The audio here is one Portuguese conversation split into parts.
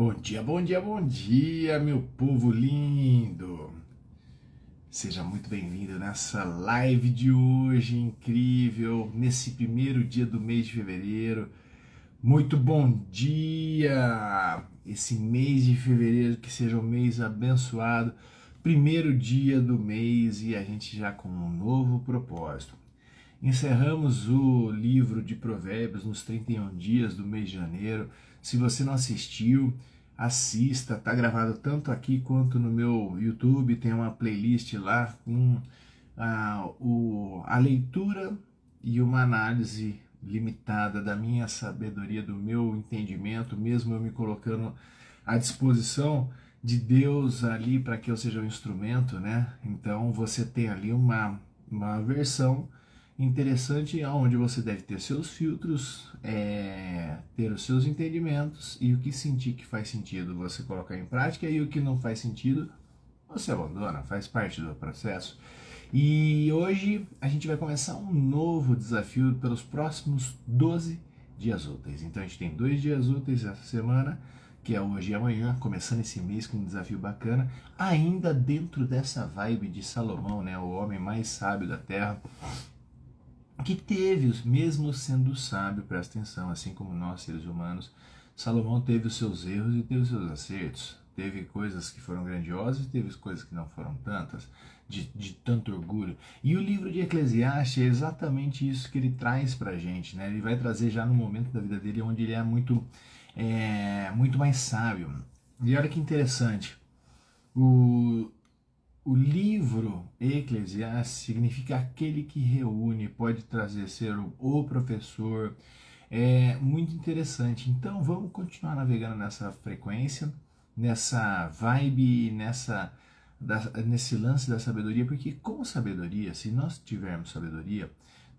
Bom dia, bom dia, bom dia, meu povo lindo! Seja muito bem-vindo nessa live de hoje incrível, nesse primeiro dia do mês de fevereiro. Muito bom dia! Esse mês de fevereiro que seja um mês abençoado, primeiro dia do mês e a gente já com um novo propósito. Encerramos o livro de Provérbios nos 31 dias do mês de janeiro. Se você não assistiu, assista. Tá gravado tanto aqui quanto no meu YouTube. Tem uma playlist lá com a leitura e uma análise limitada da minha sabedoria, do meu entendimento, mesmo eu me colocando à disposição de Deus ali para que eu seja um instrumento, né? Então você tem ali uma versão interessante onde você deve ter seus filtros, ter os seus entendimentos e o que sentir que faz sentido você colocar em prática e o que não faz sentido você abandona, faz parte do processo. E hoje a gente vai começar um novo desafio pelos próximos 12 dias úteis. Então a gente tem 2 dias úteis essa semana, que é hoje e amanhã, começando esse mês com um desafio bacana, ainda dentro dessa vibe de Salomão, né, o homem mais sábio da terra, que teve, mesmo sendo sábio, presta atenção, assim como nós seres humanos, Salomão teve os seus erros e teve os seus acertos. Teve coisas que foram grandiosas e teve coisas que não foram tantas, de tanto orgulho. E o livro de Eclesiastes é exatamente isso que ele traz pra gente, né? Ele vai trazer já no momento da vida dele onde ele é muito mais sábio. E olha que interessante, o, o livro Eclesiastes significa aquele que reúne, pode trazer ser o professor. É muito interessante. Então vamos continuar navegando nessa frequência, nessa vibe, nesse lance da sabedoria, porque com sabedoria, se nós tivermos sabedoria,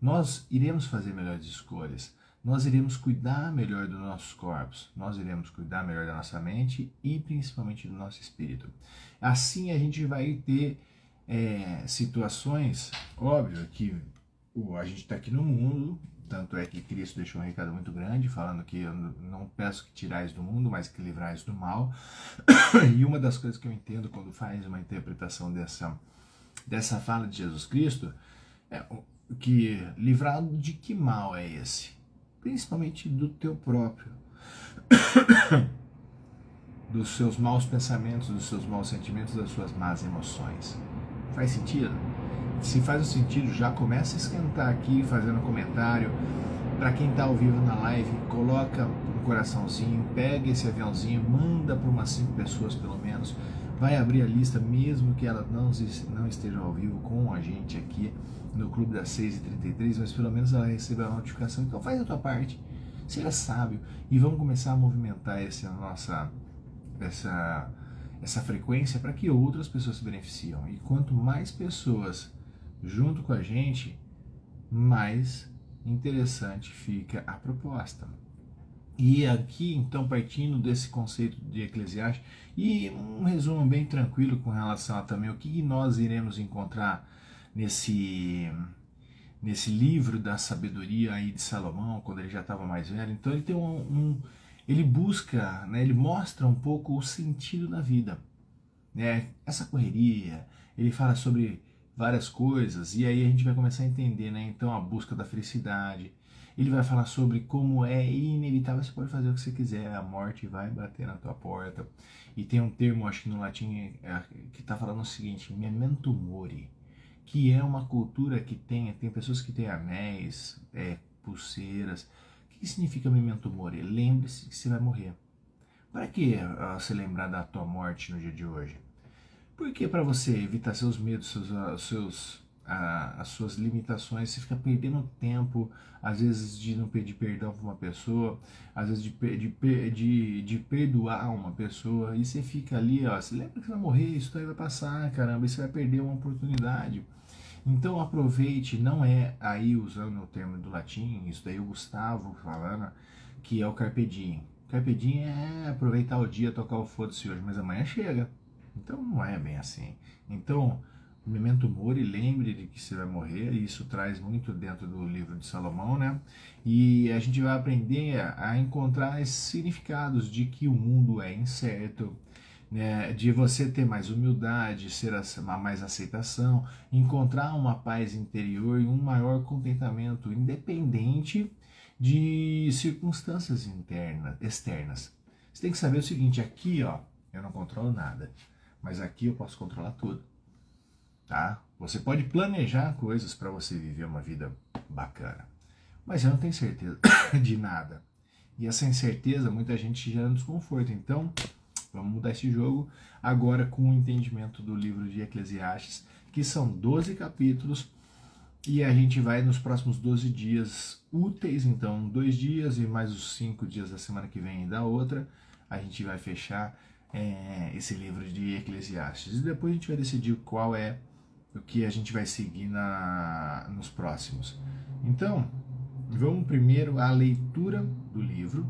nós iremos fazer melhores escolhas. Nós iremos cuidar melhor dos nossos corpos, nós iremos cuidar melhor da nossa mente e principalmente do nosso espírito. Assim a gente vai ter situações, óbvio que a gente está aqui no mundo, tanto é que Cristo deixou um recado muito grande, falando que eu não peço que tirais do mundo, mas que livrais do mal. E uma das coisas que eu entendo quando faz uma interpretação dessa fala de Jesus Cristo é que livrado de que mal é esse? Principalmente do teu próprio, dos seus maus pensamentos, dos seus maus sentimentos, das suas más emoções. Faz sentido? Se faz o sentido, já começa a esquentar aqui, fazendo comentário. Para quem está ao vivo na live, coloca um coraçãozinho, pega esse aviãozinho, manda para umas 5 pessoas pelo menos. Vai abrir a lista, mesmo que elas não estejam ao vivo com a gente aqui no Clube das 6h33, mas pelo menos ela recebe a notificação. Então faz a tua parte, seja sábio e vamos começar a movimentar essa frequência para que outras pessoas se beneficiam. E quanto mais pessoas junto com a gente, mais interessante fica a proposta. E aqui, então, partindo desse conceito de Eclesiastes, e um resumo bem tranquilo com relação a também o que nós iremos encontrar nesse livro da sabedoria aí de Salomão, quando ele já estava mais velho. Então ele tem ele busca, né, ele mostra um pouco o sentido da vida, né? Essa correria, ele fala sobre várias coisas e aí a gente vai começar a entender, né? Então a busca da felicidade. Ele vai falar sobre como é inevitável, você pode fazer o que você quiser, a morte vai bater na tua porta. E tem um termo, acho que no latim, que está falando o seguinte, memento mori, que é uma cultura que tem pessoas que têm anéis, pulseiras. O que significa memento mori? Lembre-se que você vai morrer. Para que se lembrar da tua morte no dia de hoje? Porque para você evitar seus medos, as suas limitações, você fica perdendo tempo, às vezes de não pedir perdão para uma pessoa, às vezes de perdoar uma pessoa, e você fica ali, você lembra que você vai morrer, isso aí vai passar, caramba, e você vai perder uma oportunidade. Então aproveite, não é aí usando o termo do latim, isso daí o Gustavo falando, que é o carpe diem. Carpe diem é aproveitar o dia, tocar o foda-se hoje, mas amanhã chega. Então não é bem assim. Então Memento mori, lembre de que você vai morrer, e isso traz muito dentro do livro de Salomão, né? E a gente vai aprender a encontrar esses significados de que o mundo é incerto, né? De você ter mais humildade, mais aceitação, encontrar uma paz interior e um maior contentamento, independente de circunstâncias externas. Você tem que saber o seguinte, aqui, ó, eu não controlo nada, mas aqui eu posso controlar tudo. Tá? Você pode planejar coisas para você viver uma vida bacana, mas eu não tenho certeza de nada. E essa incerteza muita gente gera um desconforto. Então, vamos mudar esse jogo agora com o entendimento do livro de Eclesiastes, que são 12 capítulos, e a gente vai nos próximos 12 dias úteis, então 2 dias e mais os 5 dias da semana que vem e da outra, a gente vai fechar esse livro de Eclesiastes. E depois a gente vai decidir qual é o que a gente vai seguir nos próximos. Então, vamos primeiro à leitura do livro.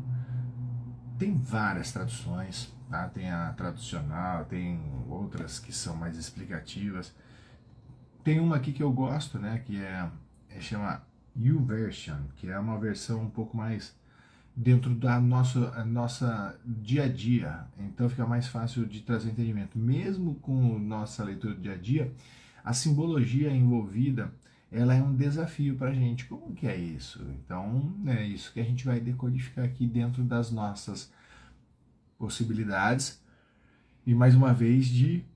Tem várias traduções, tá? Tem a tradicional, tem outras que são mais explicativas. Tem uma aqui que eu gosto, né? Que chama YouVersion, que é uma versão um pouco mais dentro da nossa dia a dia. Então fica mais fácil de trazer entendimento. Mesmo com nossa leitura do dia a dia, a simbologia envolvida, ela é um desafio para a gente. Como que é isso? Então, é isso que a gente vai decodificar aqui dentro das nossas possibilidades. E, mais uma vez, de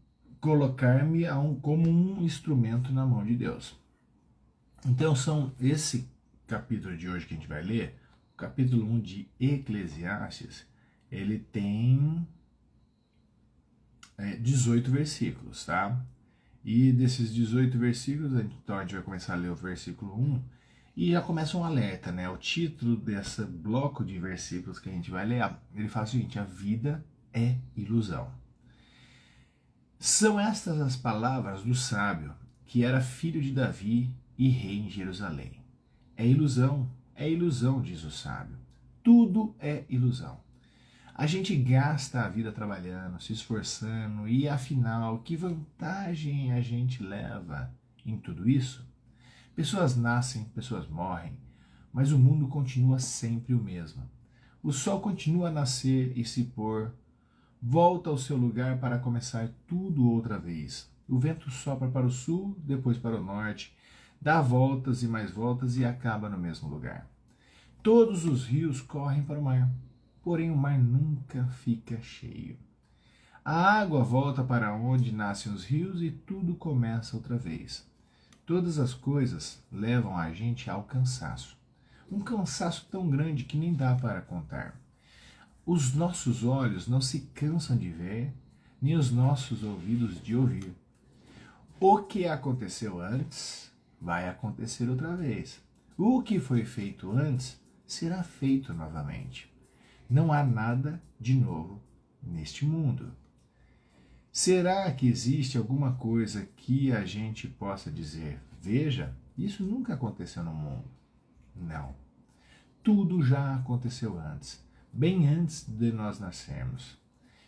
colocar-me como um instrumento na mão de Deus. Então, são esse capítulo de hoje que a gente vai ler, o capítulo 1 de Eclesiastes, ele tem 18 versículos, tá? E desses 18 versículos, então a gente vai começar a ler o versículo 1 e já começa um alerta, né? O título desse bloco de versículos que a gente vai ler, ele fala o seguinte: a vida é ilusão. São estas as palavras do sábio, que era filho de Davi e rei em Jerusalém. É ilusão, diz o sábio. Tudo é ilusão. A gente gasta a vida trabalhando, se esforçando, e afinal, que vantagem a gente leva em tudo isso? Pessoas nascem, pessoas morrem, mas o mundo continua sempre o mesmo. O sol continua a nascer e se pôr, volta ao seu lugar para começar tudo outra vez. O vento sopra para o sul, depois para o norte, dá voltas e mais voltas e acaba no mesmo lugar. Todos os rios correm para o mar, porém o mar nunca fica cheio. A água volta para onde nascem os rios e tudo começa outra vez. Todas as coisas levam a gente ao cansaço. Um cansaço tão grande que nem dá para contar. Os nossos olhos não se cansam de ver, nem os nossos ouvidos de ouvir. O que aconteceu antes vai acontecer outra vez. O que foi feito antes será feito novamente. Não há nada de novo neste mundo. Será que existe alguma coisa que a gente possa dizer: veja, isso nunca aconteceu no mundo? Não. Tudo já aconteceu antes, bem antes de nós nascermos.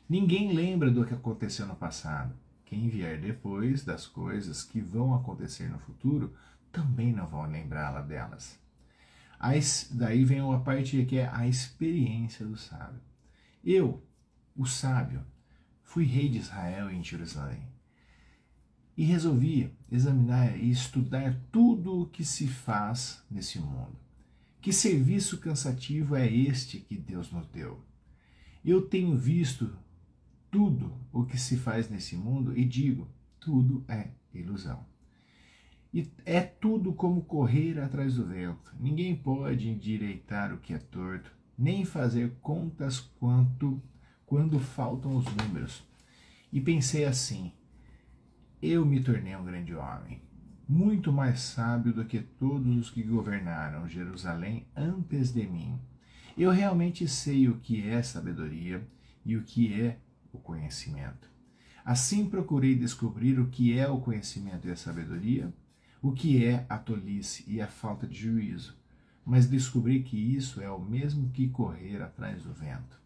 Ninguém lembra do que aconteceu no passado. Quem vier depois das coisas que vão acontecer no futuro também não vão lembrá-la delas. Daí vem a parte que é a experiência do sábio. Eu, o sábio, fui rei de Israel em Jerusalém e resolvi examinar e estudar tudo o que se faz nesse mundo. Que serviço cansativo é este que Deus nos deu? Eu tenho visto tudo o que se faz nesse mundo e digo, tudo é ilusão. E é tudo como correr atrás do vento. Ninguém pode endireitar o que é torto, nem fazer contas quando faltam os números. E pensei assim, eu me tornei um grande homem, muito mais sábio do que todos os que governaram Jerusalém antes de mim. Eu realmente sei o que é sabedoria e o que é o conhecimento. Assim procurei descobrir o que é o conhecimento e a sabedoria, o que é a tolice e a falta de juízo, mas descobri que isso é o mesmo que correr atrás do vento.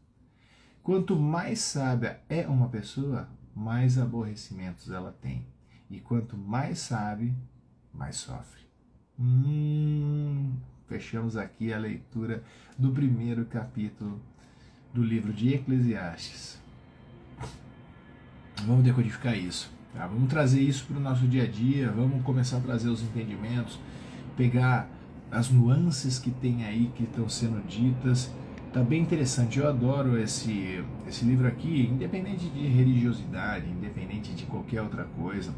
Quanto mais sábia é uma pessoa, mais aborrecimentos ela tem, E quanto mais sabe, mais sofre. Fechamos aqui a leitura do primeiro capítulo do livro de Eclesiastes. Vamos decodificar isso. Tá? Vamos trazer isso para o nosso dia a dia, vamos começar a trazer os entendimentos, pegar as nuances que tem aí, que estão sendo ditas. Tá bem interessante, eu adoro esse livro aqui, independente de religiosidade, independente de qualquer outra coisa.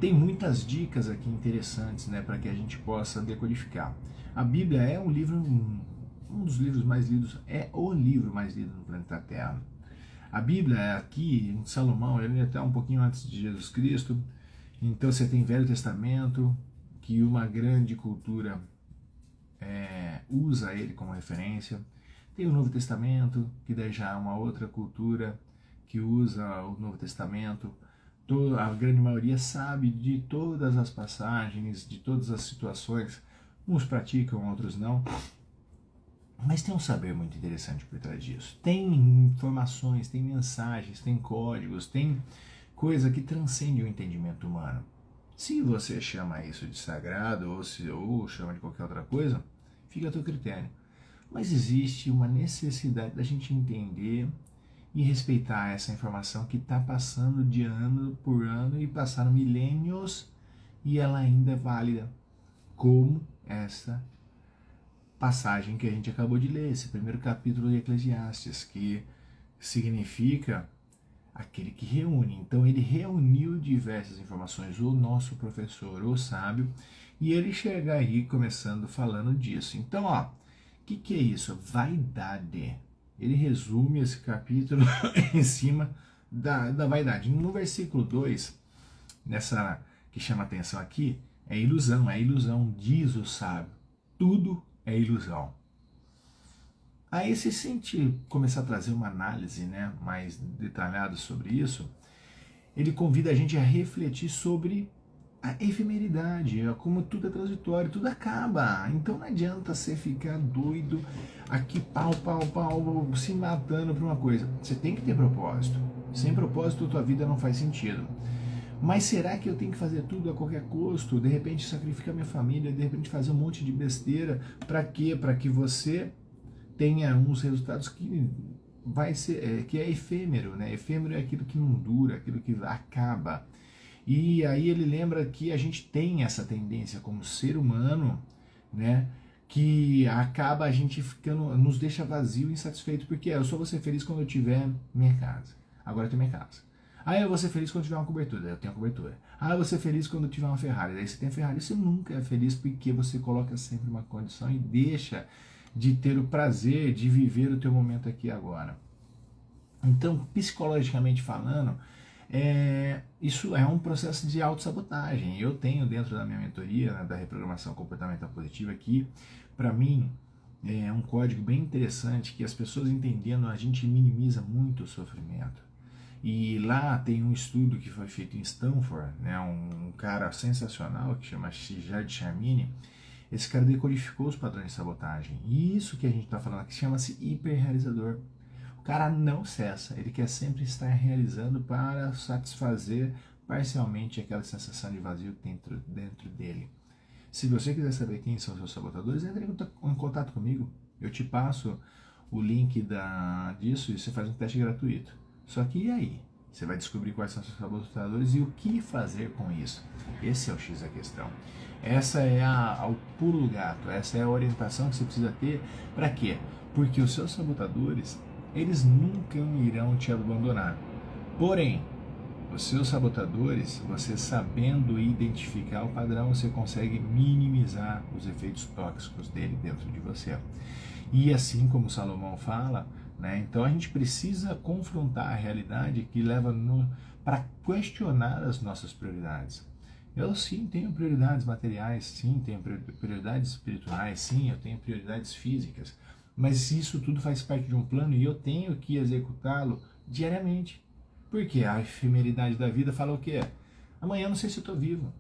Tem muitas dicas aqui interessantes, né, para que a gente possa decodificar. A Bíblia é um livro, um dos livros mais lidos, é o livro mais lido no planeta Terra. A Bíblia é aqui, em Salomão, ele é até um pouquinho antes de Jesus Cristo. Então você tem Velho Testamento, que uma grande cultura usa ele como referência. Tem o Novo Testamento, que daí já é uma outra cultura que usa o Novo Testamento. A grande maioria sabe de todas as passagens, de todas as situações. Uns praticam, outros não. Mas tem um saber muito interessante por trás disso. Tem informações, tem mensagens, tem códigos, tem coisa que transcende o entendimento humano. Se você chama isso de sagrado ou chama de qualquer outra coisa, fica a teu critério. Mas existe uma necessidade da gente entender e respeitar essa informação que está passando de ano por ano e passaram milênios e ela ainda é válida, como essa passagem que a gente acabou de ler, esse primeiro capítulo de Eclesiastes, que significa aquele que reúne. Então ele reuniu diversas informações, o nosso professor, o sábio, e ele chega aí começando falando disso. Então, ó, o que é isso? Vaidade. Ele resume esse capítulo em cima da vaidade. No versículo 2, nessa que chama atenção aqui, é ilusão, diz o sábio. Tudo é ilusão. Aí, se sente começar a trazer uma análise, né, mais detalhada sobre isso, ele convida a gente a refletir sobre a efemeridade, como tudo é transitório, tudo acaba. Então não adianta você ficar doido aqui, pau, se matando por uma coisa. Você tem que ter propósito. Sem propósito, tua vida não faz sentido. Mas será que eu tenho que fazer tudo a qualquer custo? De repente sacrificar minha família, de repente fazer um monte de besteira. Para quê? Para que você tenha uns resultados que vai ser, que é efêmero, né? Efêmero é aquilo que não dura, aquilo que acaba. E aí ele lembra que a gente tem essa tendência como ser humano, né? Que acaba a gente ficando, nos deixa vazio e insatisfeito, porque eu só vou ser feliz quando eu tiver minha casa. Agora eu tenho minha casa. Ah, eu vou ser feliz quando tiver uma cobertura, eu tenho a cobertura. Ah, eu vou ser feliz quando tiver uma Ferrari, daí você tem a Ferrari. Você nunca é feliz porque você coloca sempre uma condição e deixa de ter o prazer de viver o teu momento aqui e agora. Então, psicologicamente falando, isso é um processo de autossabotagem. Eu tenho dentro da minha mentoria, né, da reprogramação comportamental positiva, que para mim é um código bem interessante, que as pessoas entendendo, a gente minimiza muito o sofrimento. E lá tem um estudo que foi feito em Stanford, né, um cara sensacional que chama Jard Charmini. Esse cara decodificou os padrões de sabotagem. E isso que a gente está falando aqui chama-se hiperrealizador. O cara não cessa, ele quer sempre estar realizando para satisfazer parcialmente aquela sensação de vazio que tem dentro dele. Se você quiser saber quem são os seus sabotadores, entre em contato comigo. Eu te passo o link disso e você faz um teste gratuito. Só que e aí? Você vai descobrir quais são os seus sabotadores e o que fazer com isso. Esse é o X da questão. Essa é o pulo do gato, essa é a orientação que você precisa ter. Para quê? Porque os seus sabotadores, eles nunca irão te abandonar. Porém, os seus sabotadores, você sabendo identificar o padrão, você consegue minimizar os efeitos tóxicos dele dentro de você. E assim como Salomão fala, né, então a gente precisa confrontar a realidade que leva para questionar as nossas prioridades. Eu sim tenho prioridades materiais, sim tenho prioridades espirituais, sim eu tenho prioridades físicas, mas isso tudo faz parte de um plano e eu tenho que executá-lo diariamente. Porque a efemeridade da vida fala o quê? Amanhã eu não sei se eu estou vivo,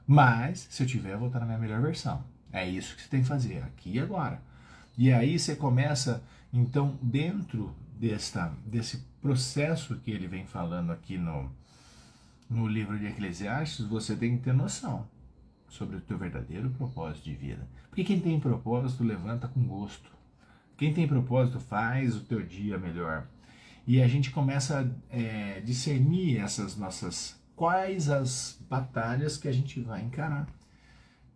mas se eu tiver, eu vou estar na minha melhor versão. É isso que você tem que fazer, aqui e agora. E aí você começa, então, dentro desse processo que ele vem falando aqui no livro de Eclesiastes, você tem que ter noção sobre o teu verdadeiro propósito de vida. Porque quem tem propósito levanta com gosto. Quem tem propósito faz o teu dia melhor. E a gente começa a discernir essas nossas, quais as batalhas que a gente vai encarar,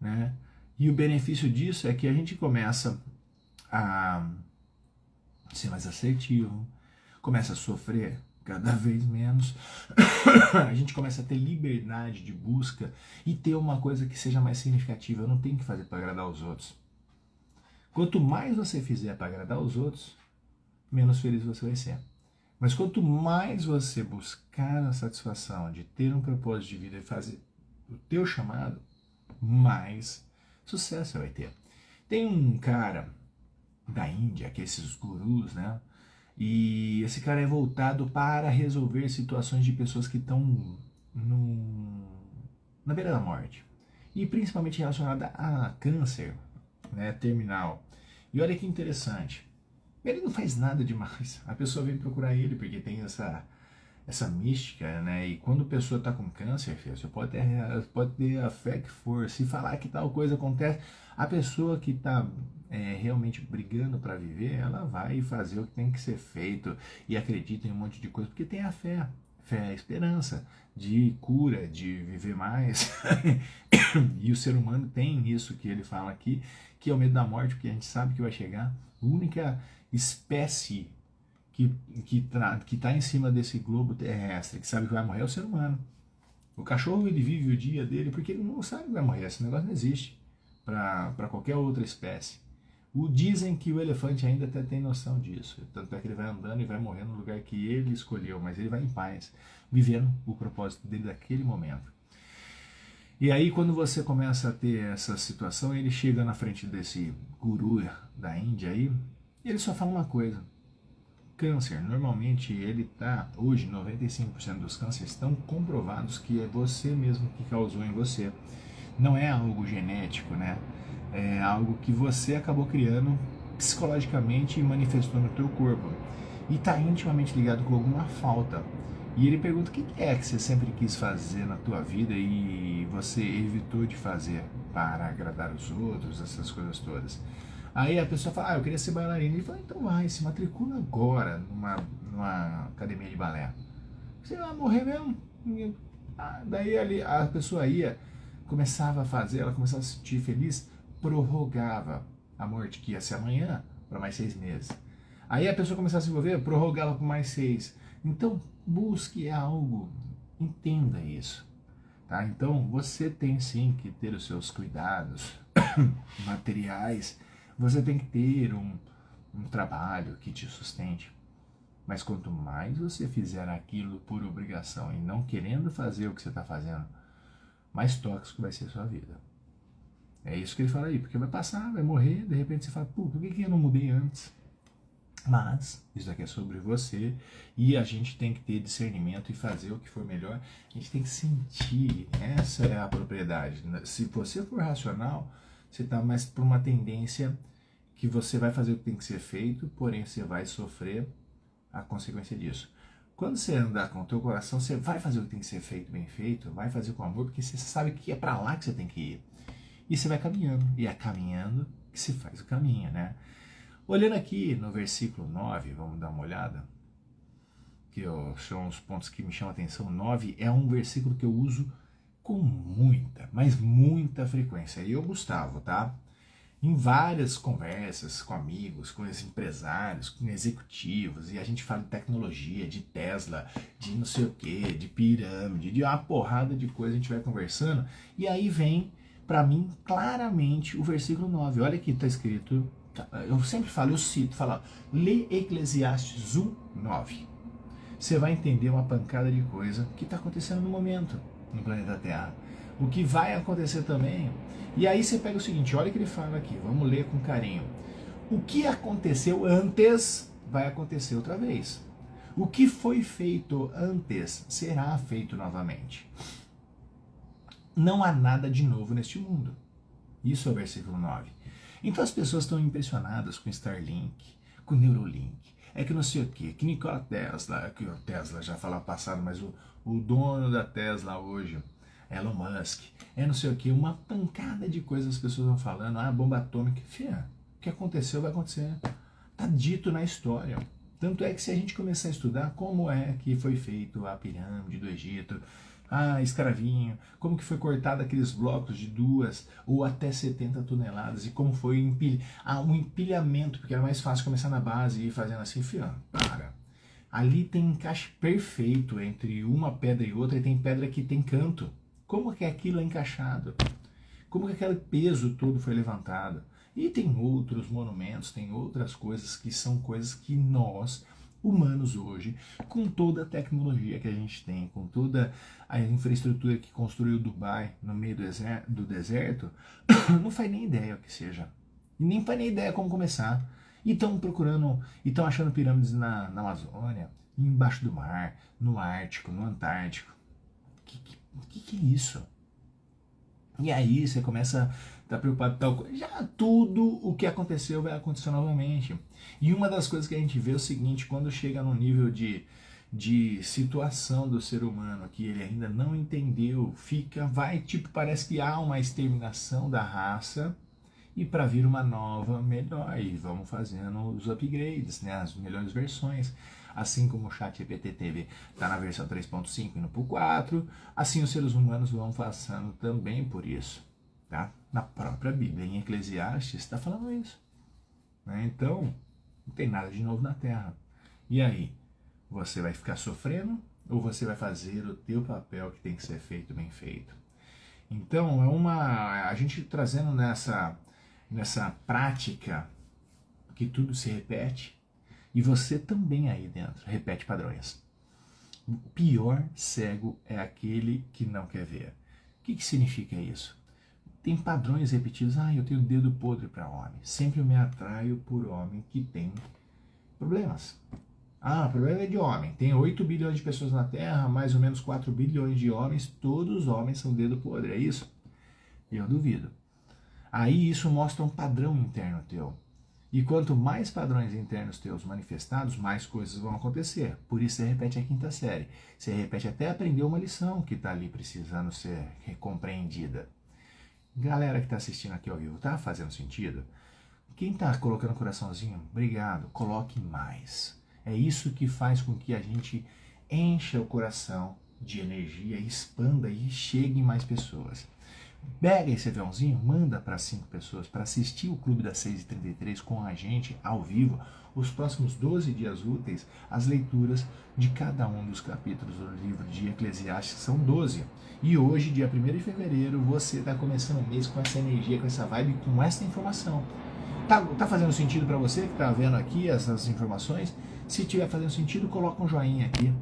né? E o benefício disso é que a gente começa a ser mais assertivo, começa a sofrer cada vez menos, a gente começa a ter liberdade de busca e ter uma coisa que seja mais significativa. Eu não tenho que fazer para agradar os outros. Quanto mais você fizer para agradar os outros, menos feliz você vai ser. Mas quanto mais você buscar a satisfação de ter um propósito de vida e fazer o teu chamado, mais sucesso você vai ter. Tem um cara da Índia, que é esses gurus, né? E esse cara é voltado para resolver situações de pessoas que estão na beira da morte. E principalmente relacionada a câncer, né, terminal. E olha que interessante. Ele não faz nada demais. A pessoa vem procurar ele porque tem essa mística, né? E quando a pessoa está com câncer, filho, você pode ter a fé que for. Se falar que tal coisa acontece, a pessoa que está realmente brigando para viver, ela vai fazer o que tem que ser feito e acredita em um monte de coisa, porque tem a fé. Fé é a esperança de cura, de viver mais. E o ser humano tem isso que ele fala aqui, que é o medo da morte, porque a gente sabe que vai chegar. A única espécie que está em cima desse globo terrestre, que sabe que vai morrer, é o ser humano. O cachorro, ele vive o dia dele porque ele não sabe que vai morrer. Esse negócio não existe para qualquer outra espécie. Dizem que o elefante ainda até tem noção disso. Tanto é que ele vai andando e vai morrer no lugar que ele escolheu, mas ele vai em paz, vivendo o propósito dele daquele momento. E aí, quando você começa a ter essa situação, ele chega na frente desse guru da Índia aí, e ele só fala uma coisa: câncer. Normalmente ele tá, hoje 95% dos cânceres estão comprovados que é você mesmo que causou em você. Não é algo genético, né? É algo que você acabou criando psicologicamente e manifestou no teu corpo. E está intimamente ligado com alguma falta. E ele pergunta: o que é que você sempre quis fazer na tua vida e você evitou de fazer para agradar os outros, essas coisas todas? Aí a pessoa fala: eu queria ser bailarina. Ele fala: então vai, se matricula agora numa academia de balé. Você vai morrer mesmo? Daí ali, a pessoa ia, começava a fazer, ela começava a se sentir feliz, prorrogava a morte, que ia ser amanhã, para mais 6 meses. Aí a pessoa começava a se envolver, prorrogava por mais 6. Então, busque algo, entenda isso. Tá? Então, você tem sim que ter os seus cuidados materiais, você tem que ter um trabalho que te sustente. Mas quanto mais você fizer aquilo por obrigação e não querendo fazer o que você está fazendo, mais tóxico vai ser a sua vida. É isso que ele fala aí, porque vai passar, vai morrer, de repente você fala: por que eu não mudei antes? Mas isso aqui é sobre você e a gente tem que ter discernimento e fazer o que for melhor. A gente tem que sentir, essa é a propriedade. Se você for racional, você está mais por uma tendência que você vai fazer o que tem que ser feito, porém você vai sofrer a consequência disso. Quando você andar com o teu coração, você vai fazer o que tem que ser feito bem feito, vai fazer com amor, porque você sabe que é para lá que você tem que ir. E você vai caminhando, e é caminhando que se faz o caminho, né? Olhando aqui no versículo 9, vamos dar uma olhada, que são os pontos que me chamam a atenção. 9 é um versículo que eu uso com muita, mas muita frequência. E eu, Gustavo, tá? Em várias conversas com amigos, com empresários, com executivos, e a gente fala de tecnologia, de Tesla, de não sei o que, de pirâmide, de uma porrada de coisa, a gente vai conversando, e aí vem, para mim, claramente o versículo 9. Olha aqui, está escrito, eu sempre falo, eu cito, falo: lê Eclesiastes 1:9. Você vai entender uma pancada de coisa que está acontecendo no momento no planeta Terra. O que vai acontecer também. E aí você pega o seguinte, olha o que ele fala aqui, vamos ler com carinho. O que aconteceu antes vai acontecer outra vez. O que foi feito antes será feito novamente. Não há nada de novo neste mundo. Isso é o versículo 9. Então as pessoas estão impressionadas com Starlink, com Neuralink. é que não sei o quê, que Nikola Tesla, que o Tesla já falava passado, mas o dono da Tesla hoje, Elon Musk, é não sei o quê, uma pancada de coisas as pessoas vão falando, bomba atômica, fia, o que aconteceu vai acontecer, tá dito na história. Tanto é que se a gente começar a estudar como é que foi feito a pirâmide do Egito, escravinho, como que foi cortado aqueles blocos de 2 ou até 70 toneladas e como foi um empilhamento, porque era mais fácil começar na base e ir fazendo assim, filho, para. Ali tem encaixe perfeito entre uma pedra e outra e tem pedra que tem canto. Como que aquilo é encaixado? Como que aquele peso todo foi levantado? E tem outros monumentos, tem outras coisas que são coisas que nós, humanos hoje, com toda a tecnologia que a gente tem, com toda a infraestrutura que construiu Dubai no meio do deserto, não faz nem ideia o que seja. E nem faz nem ideia como começar. E estão procurando, e estão achando pirâmides na Amazônia, embaixo do mar, no Ártico, no Antártico. Que é isso? E aí você começa a estar preocupado com tal coisa. Já tudo o que aconteceu vai acontecer novamente. E uma das coisas que a gente vê é o seguinte, quando chega no nível de situação do ser humano que ele ainda não entendeu, parece que há uma exterminação da raça e para vir uma nova, melhor. E vamos fazendo os upgrades, né, as melhores versões. Assim como o ChatGPT está na versão 3.5 indo para o 4, assim os seres humanos vão passando também por isso. Tá? Na própria Bíblia, em Eclesiastes, está falando isso. Né? Então, não tem nada de novo na Terra. E aí? Você vai ficar sofrendo ou você vai fazer o teu papel que tem que ser feito bem feito? Então, a gente trazendo nessa prática que tudo se repete, e você também aí dentro repete padrões. O pior cego é aquele que não quer ver. O que significa isso? Tem padrões repetidos. Eu tenho dedo podre para homem. Sempre eu me atraio por homem que tem problemas. O problema é de homem. Tem 8 bilhões de pessoas na Terra, mais ou menos 4 bilhões de homens. Todos os homens são dedo podre, é isso? Eu duvido. Aí isso mostra um padrão interno teu. E quanto mais padrões internos teus manifestados, mais coisas vão acontecer. Por isso você repete a 5ª série. Você repete até aprender uma lição que está ali precisando ser compreendida. Galera que está assistindo aqui ao vivo, tá fazendo sentido? Quem está colocando coraçãozinho, obrigado, coloque mais. É isso que faz com que a gente encha o coração de energia, expanda e chegue em mais pessoas. Pega esse aviãozinho, manda para 5 pessoas para assistir o Clube das 6h33 com a gente ao vivo, os próximos 12 dias úteis, as leituras de cada um dos capítulos do livro de Eclesiastes, que são 12. E hoje, dia 1º de fevereiro, você está começando o mês com essa energia, com essa vibe, com essa informação. Tá fazendo sentido para você que está vendo aqui essas informações? Se estiver fazendo sentido, coloca um joinha aqui.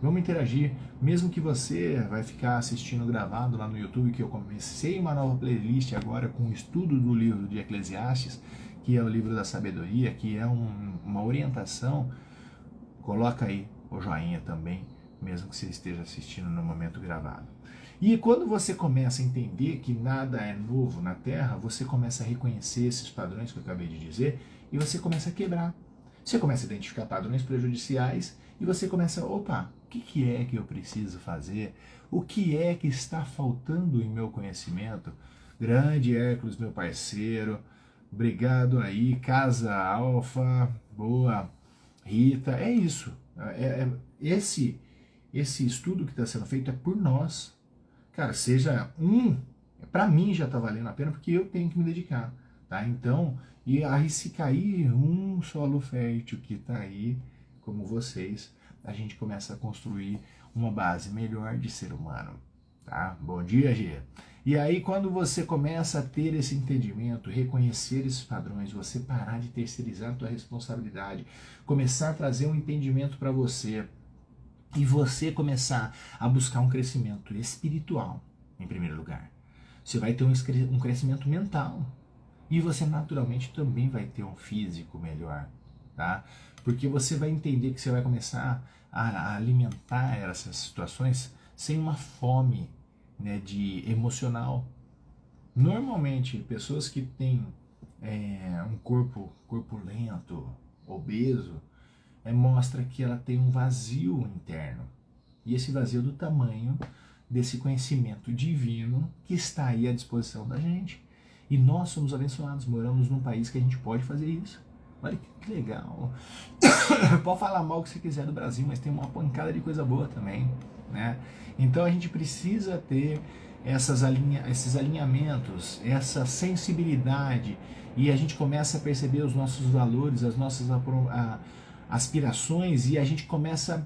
Vamos interagir, mesmo que você vai ficar assistindo gravado lá no YouTube, que eu comecei uma nova playlist agora com o estudo do livro de Eclesiastes, que é o livro da sabedoria, que é uma orientação. Coloca aí o joinha também, mesmo que você esteja assistindo no momento gravado. E quando você começa a entender que nada é novo na Terra, você começa a reconhecer esses padrões que eu acabei de dizer e você começa a quebrar. Você começa a identificar padrões prejudiciais e você começa, o que é que eu preciso fazer? O que é que está faltando em meu conhecimento? Grande Hércules, meu parceiro, obrigado aí, Casa Alfa, boa, Rita, é isso. Esse estudo que está sendo feito é por nós. Cara, seja para mim já está valendo a pena porque eu tenho que me dedicar, tá? Então, e aí se cair um solo fértil que está aí, como vocês, a gente começa a construir uma base melhor de ser humano, tá? Bom dia, Gia. E aí quando você começa a ter esse entendimento, reconhecer esses padrões, você parar de terceirizar a tua responsabilidade, começar a trazer um entendimento para você e você começar a buscar um crescimento espiritual, em primeiro lugar. Você vai ter um crescimento mental e você naturalmente também vai ter um físico melhor, tá? Porque você vai entender que você vai começar a alimentar essas situações sem uma fome, né, de emocional. Normalmente, pessoas que têm um corpo corpulento, obeso, mostra que ela tem um vazio interno. E esse vazio é do tamanho desse conhecimento divino que está aí à disposição da gente. E nós somos abençoados, moramos num país que a gente pode fazer isso. Olha que legal. Pode falar mal o que você quiser do Brasil, mas tem uma pancada de coisa boa também, né? Então a gente precisa ter esses alinhamentos, essa sensibilidade, e a gente começa a perceber os nossos valores, as nossas aspirações, e a gente começa a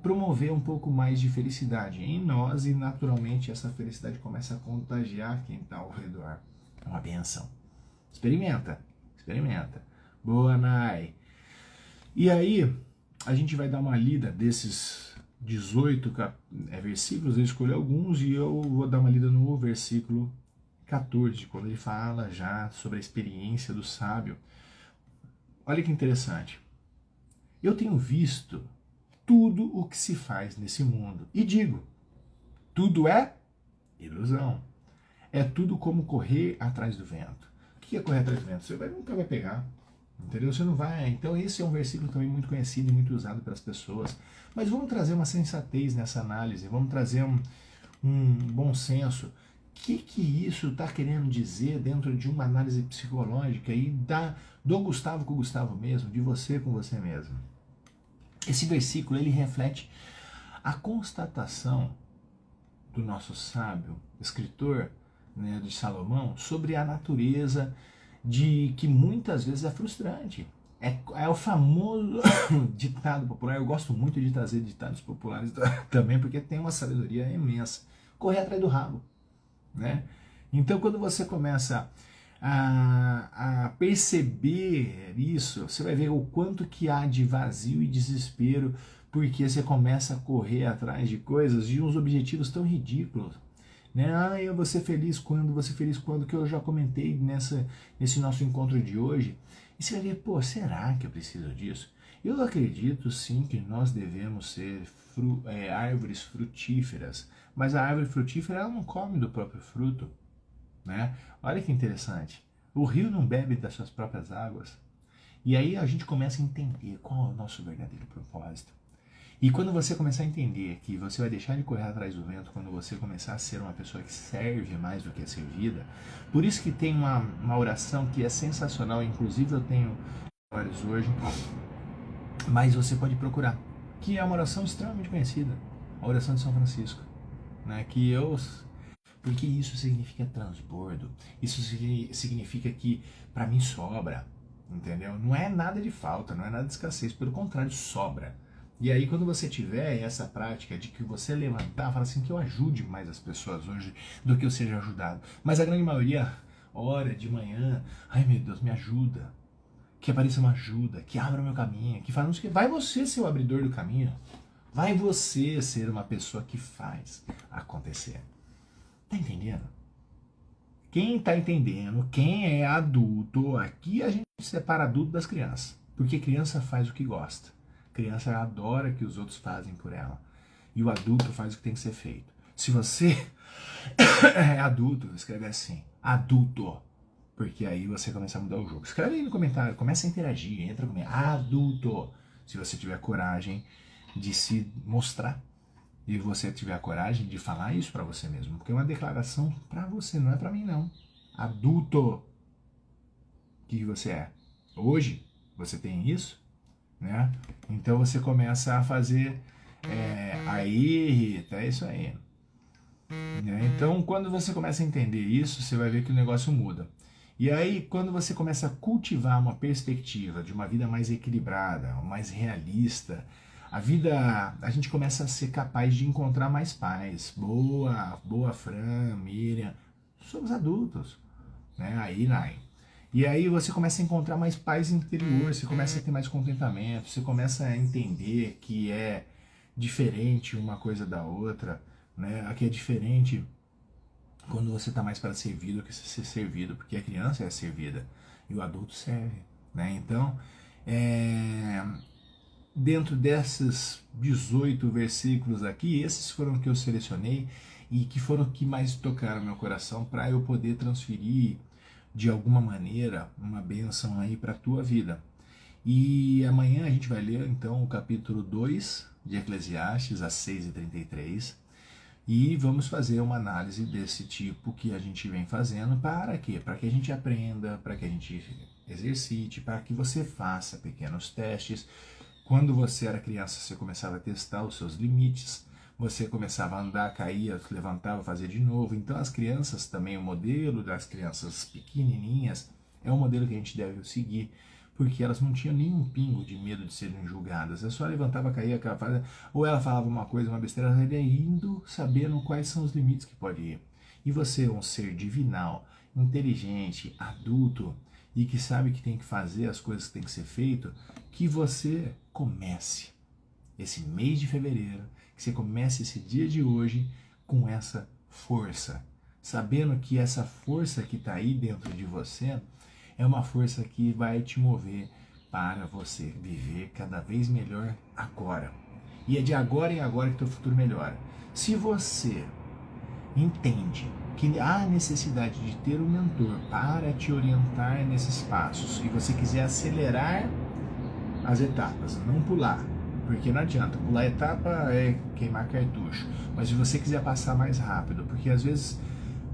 promover um pouco mais de felicidade em nós, e naturalmente essa felicidade começa a contagiar quem está ao redor. É uma benção. Experimenta, experimenta. Boa, Nai. E aí, a gente vai dar uma lida desses 18 versículos, eu escolhi alguns e eu vou dar uma lida no versículo 14, quando ele fala já sobre a experiência do sábio. Olha que interessante. Eu tenho visto tudo o que se faz nesse mundo e digo, tudo é ilusão. É tudo como correr atrás do vento. O que é correr atrás do vento? Você nunca vai pegar. Entendeu? Você não vai. Então esse é um versículo também muito conhecido e muito usado pelas pessoas. Mas vamos trazer uma sensatez nessa análise, vamos trazer um bom senso. O que isso está querendo dizer dentro de uma análise psicológica e do Gustavo com o Gustavo mesmo, de você com você mesmo? Esse versículo ele reflete a constatação do nosso sábio escritor, né, de Salomão, sobre a natureza de que muitas vezes é frustrante. É o famoso ditado popular. Eu gosto muito de trazer ditados populares também, porque tem uma sabedoria imensa. Correr atrás do rabo, né? Então, quando você começa a perceber isso, você vai ver o quanto que há de vazio e desespero, porque você começa a correr atrás de coisas, de uns objetivos tão ridículos. Né? Eu vou ser feliz quando, que eu já comentei nesse nosso encontro de hoje. E você vai ver, pô, será que eu preciso disso? Eu acredito sim que nós devemos ser árvores frutíferas, mas a árvore frutífera ela não come do próprio fruto. Né? Olha que interessante. O rio não bebe das suas próprias águas. E aí a gente começa a entender qual é o nosso verdadeiro propósito. E quando você começar a entender que você vai deixar de correr atrás do vento, quando você começar a ser uma pessoa que serve mais do que é servida, por isso que tem uma oração que é sensacional, inclusive eu tenho vários hoje, mas você pode procurar, que é uma oração extremamente conhecida, a oração de São Francisco, né? Porque isso significa transbordo, isso significa que para mim sobra, entendeu? Não é nada de falta, não é nada de escassez, pelo contrário, sobra. E aí quando você tiver essa prática de que você levantar, fala assim, que eu ajude mais as pessoas hoje do que eu seja ajudado. Mas a grande maioria ora de manhã, ai meu Deus, me ajuda, que apareça uma ajuda, que abra o meu caminho, que fala, vai você ser o abridor do caminho, vai você ser uma pessoa que faz acontecer. Tá entendendo? Quem tá entendendo, quem é adulto, aqui a gente separa adulto das crianças, porque criança faz o que gosta. Criança adora que os outros fazem por ela. E o adulto faz o que tem que ser feito. Se você é adulto, escreve assim, adulto. Porque aí você começa a mudar o jogo. Escreve aí no comentário, começa a interagir, entra comigo. Adulto. Se você tiver coragem de se mostrar. E você tiver a coragem de falar isso para você mesmo. Porque é uma declaração para você, não é para mim não. Adulto. O que você é? Hoje, você tem isso? Né? Então você começa a fazer aí, Rita, é isso aí. Né? Então quando você começa a entender isso, você vai ver que o negócio muda. E aí quando você começa a cultivar uma perspectiva de uma vida mais equilibrada, mais realista, a gente começa a ser capaz de encontrar mais paz. Boa Fran, Miriam, somos adultos, né? Aí, Nai. E aí você começa a encontrar mais paz interior, você começa a ter mais contentamento, você começa a entender que é diferente uma coisa da outra, né? Aqui é diferente quando você está mais para servir do que ser servido, porque a criança é servida e o adulto serve, né? Então, dentro desses 18 versículos aqui, esses foram que eu selecionei e que foram que mais tocaram meu coração para eu poder transferir de alguma maneira uma bênção aí para a tua vida. E amanhã a gente vai ler então o capítulo 2 de Eclesiastes, às 6h33, e vamos fazer uma análise desse tipo que a gente vem fazendo. Para quê? Para que a gente aprenda, para que a gente exercite, para que você faça pequenos testes. Quando você era criança, você começava a testar os seus limites, você começava a andar, caía, levantava, fazia de novo. Então as crianças também, o modelo das crianças pequenininhas é um modelo que a gente deve seguir, porque elas não tinham nenhum pingo de medo de serem julgadas. É só levantava, caía, ou ela falava uma coisa, uma besteira, ela ia indo sabendo quais são os limites que pode ir. E você é um ser divinal, inteligente, adulto, e que sabe que tem que fazer as coisas que tem que ser feito, que você comece esse mês de fevereiro, que você comece esse dia de hoje com essa força, sabendo que essa força que está aí dentro de você é uma força que vai te mover para você viver cada vez melhor agora. E é de agora em agora que teu futuro melhora. Se você entende que há necessidade de ter um mentor para te orientar nesses passos e você quiser acelerar as etapas, não pular, porque não adianta, pular etapa é queimar cartucho, mas se você quiser passar mais rápido, porque às vezes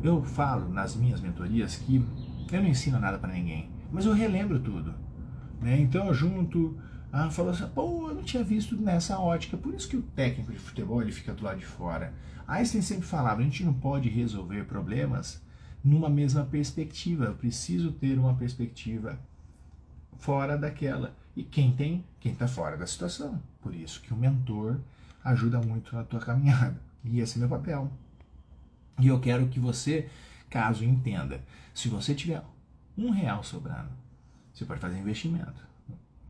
eu falo nas minhas mentorias que eu não ensino nada para ninguém, mas eu relembro tudo, né? Então eu junto, falo assim, pô, eu não tinha visto nessa ótica, por isso que o técnico de futebol ele fica do lado de fora. Einstein sempre falava, a gente não pode resolver problemas numa mesma perspectiva, eu preciso ter uma perspectiva fora daquela. E quem está fora da situação. Por isso que o mentor ajuda muito na tua caminhada. E esse é meu papel. E eu quero que você, caso entenda, se você tiver R$ 1 sobrando, você pode fazer investimento.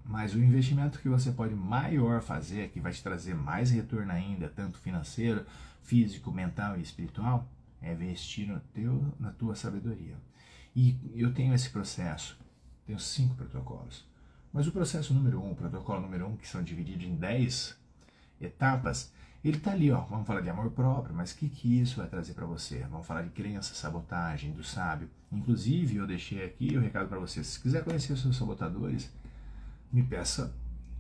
Mas o investimento que você pode maior fazer, que vai te trazer mais retorno ainda, tanto financeiro, físico, mental e espiritual, é investir na tua sabedoria. E eu tenho esse processo, tenho 5 protocolos. Mas o processo número 1, o protocolo número 1, que são divididos em 10 etapas, ele está ali, ó. Vamos falar de amor próprio, mas o que isso vai trazer para você? Vamos falar de crença, sabotagem, do sábio. Inclusive, eu deixei aqui o recado para você. Se quiser conhecer os seus sabotadores, me peça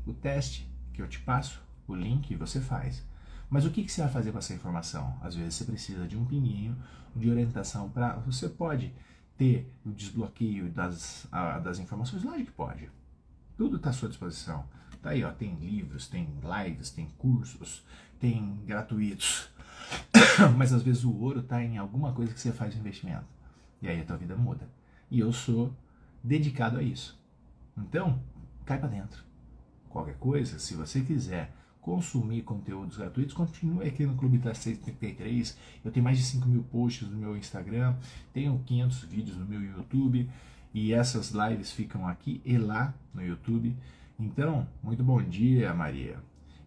o teste que eu te passo, o link e você faz. Mas o que você vai fazer com essa informação? Às vezes você precisa de um pinguinho de orientação para... Você pode ter o desbloqueio das informações? Lógico que pode. Tudo está à sua disposição. Tá aí, ó, tem livros, tem lives, tem cursos, tem gratuitos. Mas às vezes o ouro está em alguma coisa que você faz investimento. E aí a tua vida muda. E eu sou dedicado a isso. Então, cai para dentro. Qualquer coisa, se você quiser consumir conteúdos gratuitos, continue aqui no Clube das 633. Eu tenho mais de 5.000 posts no meu Instagram, tenho 500 vídeos no meu YouTube, e essas lives ficam aqui e lá no YouTube. Então, muito bom dia, Maria.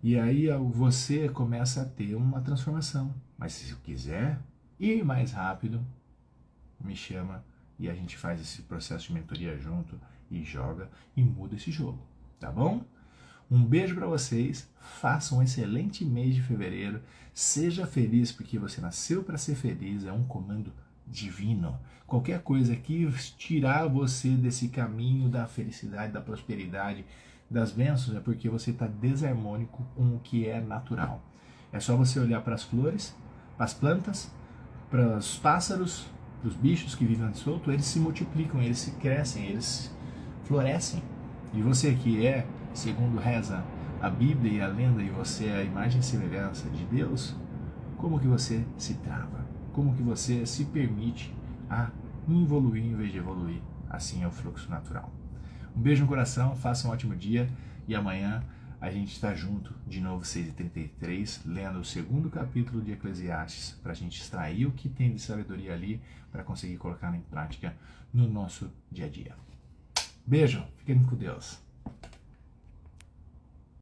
E aí você começa a ter uma transformação. Mas se quiser ir mais rápido, me chama e a gente faz esse processo de mentoria junto e joga e muda esse jogo, tá bom? Um beijo para vocês, façam um excelente mês de fevereiro, seja feliz porque você nasceu para ser feliz, é um comando divino. Qualquer coisa que tirar você desse caminho da felicidade, da prosperidade, das bênçãos, é porque você está desarmônico com o que é natural. É só você olhar para as flores, para as plantas, para os pássaros, para os bichos que vivem solto, eles se multiplicam, eles se crescem, eles florescem. E você que é, segundo reza a Bíblia e a lenda, e você é a imagem e semelhança de Deus, como que você se trava? Como que você se permite a evoluir em vez de evoluir? Assim é o fluxo natural. Um beijo no coração, faça um ótimo dia e amanhã a gente está junto de novo 6h33, lendo o 2º capítulo de Eclesiastes, para a gente extrair o que tem de sabedoria ali para conseguir colocar em prática no nosso dia a dia. Beijo, fiquem com Deus.